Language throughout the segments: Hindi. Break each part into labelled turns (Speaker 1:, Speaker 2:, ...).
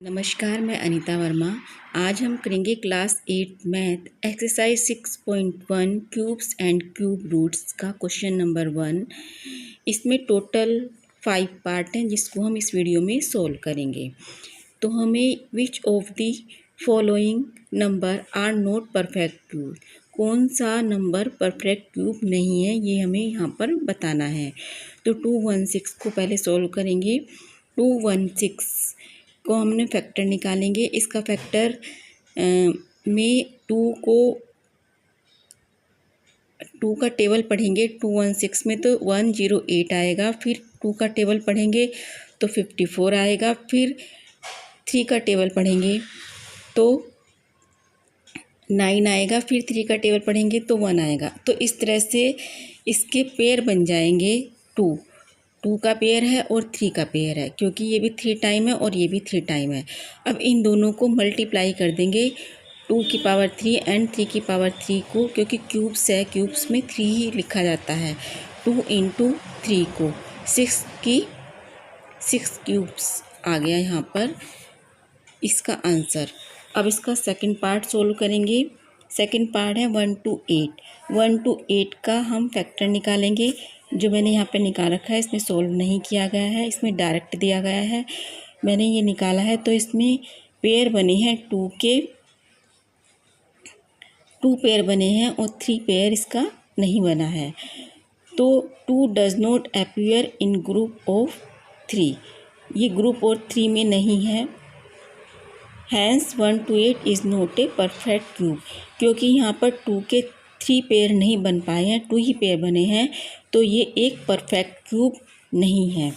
Speaker 1: नमस्कार, मैं अनीता वर्मा। आज हम करेंगे class 8 math exercise 6.1 cubes and cube roots का क्वेश्चन नंबर 1। इसमें टोटल 5 पार्ट हैं जिसको हम इस वीडियो में सोल्व करेंगे। तो हमें which of the following number are not perfect cube, कौन सा नंबर परफेक्ट क्यूब नहीं है ये हमें यहाँ पर बताना है। तो 216 को पहले सोल्व करेंगे। 216 को हमने फैक्टर निकालेंगे। इसका फैक्टर में 2 का टेबल पढ़ेंगे 216 में तो 108 आएगा। फिर 2 का टेबल पढ़ेंगे तो 54 आएगा। फिर 3 का टेबल पढ़ेंगे तो 9 आएगा। फिर 3 का टेबल पढ़ेंगे तो 1 आएगा। तो इस तरह से इसके पेयर बन जाएंगे। 2 का पेयर है और 3 का पेयर है, क्योंकि ये भी 3 टाइम है और ये भी 3 टाइम है। अब इन दोनों को मल्टीप्लाई कर देंगे 2 की पावर 3 एंड 3 की पावर 3 को, क्योंकि क्यूब्स है, क्यूब्स में 3 ही लिखा जाता है। 2 इंटू 3 को 6 क्यूब्स आ गया यहाँ पर इसका आंसर। अब इसका सेकंड पार्ट सोल्व करेंगे। सेकंड पार्ट है 1 to 8। 1 to 8 का हम फैक्टर निकालेंगे। जो मैंने यहाँ पे निकाल रखा है इसमें सोल्व नहीं किया गया है, इसमें डायरेक्ट दिया गया है। मैंने ये निकाला है तो इसमें पेयर बने हैं 2 के, 2 पेयर बने हैं और 3 पेयर इसका नहीं बना है। तो 2 does not appear in group of 3, ये ग्रुप और 3 में नहीं है। Hence 1 to 8 is not a perfect cube, क्योंकि यहाँ पर 2 के 3 पेयर नहीं बन पाए हैं, 2 ही पेयर बने हैं, तो ये एक परफेक्ट क्यूब नहीं है।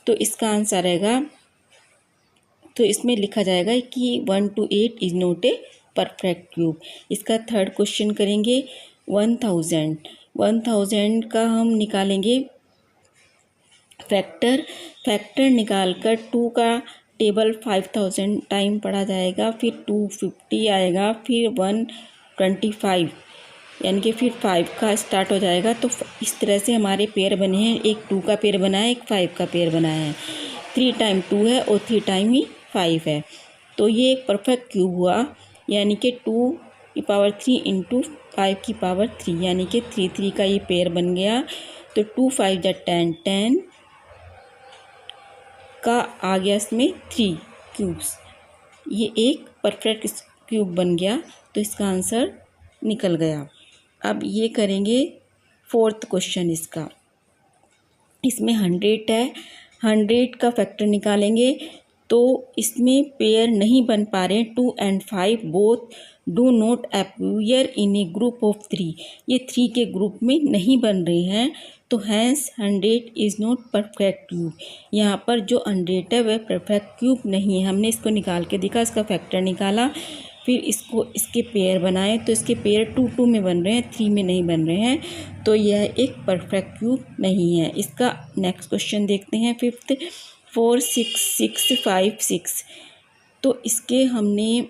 Speaker 1: तो इसका आंसर आएगा, तो इसमें लिखा जाएगा कि 1 to 8 is not a perfect cube. इसका थर्ड क्वेश्चन करेंगे। 1000 का हम निकालेंगे फैक्टर निकालकर 2 का टेबल 5000 टाइम पढ़ा जाएगा। फिर 250 आएगा। फिर 125 यानी कि फिर 5 का स्टार्ट हो जाएगा। तो इस तरह से हमारे पेयर बने हैं। एक 2 का पेयर बना है, एक 5 का पेयर बना है। 3 टाइम 2 है और 3 टाइम ही 5 है। तो ये एक परफेक्ट क्यूब हुआ, यानी कि 2 की पावर 3 इंटू 5 की पावर 3, यानी कि 3 का ये पेयर बन गया। तो 2 5 जा 10 का आ गया इसमें 3 क्यूब्स, ये एक परफेक्ट क्यूब बन गया। तो इसका आंसर निकल गया। अब ये करेंगे फोर्थ क्वेश्चन। इसमें 100 है, 100 का फैक्टर निकालेंगे। तो इसमें पेयर नहीं बन पा रहे। 2 and 5 both do not appear in A group of 3, ये 3 के ग्रुप में नहीं बन रहे हैं। तो hence 100 is not perfect cube, यहाँ पर जो 100 है वह परफेक्ट क्यूब नहीं है। हमने इसको निकाल के देखा, इसका फैक्टर निकाला, फिर इसके पेयर बनाए तो इसके पेयर 2 में बन रहे हैं, 3 में नहीं बन रहे हैं। तो यह एक परफेक्ट क्यूब नहीं है। इसका नेक्स्ट क्वेश्चन देखते हैं। 5th 4 6 6 5 6। तो इसके हमने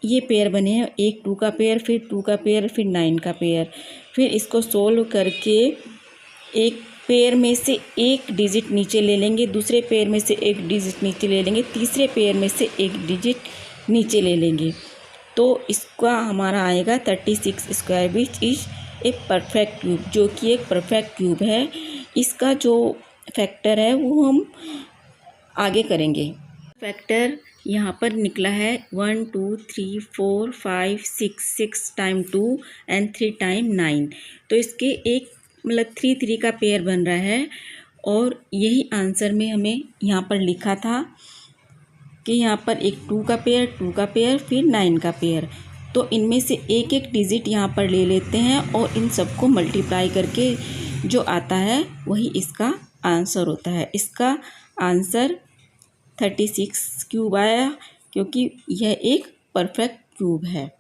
Speaker 1: ये पेयर बने हैं, एक 2 का पेयर, फिर 2 का पेयर, फिर 9 का पेयर। फिर इसको सोल्व करके एक पेयर में से एक डिजिट नीचे ले लेंगे, दूसरे पेयर में से एक डिजिट नीचे ले लेंगे, तीसरे पेयर में से एक डिजिट नीचे ले लेंगे। तो इसका हमारा आएगा 36 square, which is a perfect cube, जो कि एक परफेक्ट क्यूब है। इसका जो फैक्टर है वो हम आगे करेंगे। फैक्टर यहाँ पर निकला है 1 2 3 4 5 6 टाइम 2 एंड 3 टाइम 9। तो इसके एक मतलब 3 का पेयर बन रहा है। और यही आंसर में हमें यहाँ पर लिखा था कि यहाँ पर एक 2 का पेयर फिर 9 का पेयर। तो इनमें से एक एक डिजिट यहाँ पर ले लेते हैं और इन सबको मल्टीप्लाई करके जो आता है वही इसका आंसर होता है। इसका आंसर 36 क्यूब आया, क्योंकि यह एक परफेक्ट क्यूब है।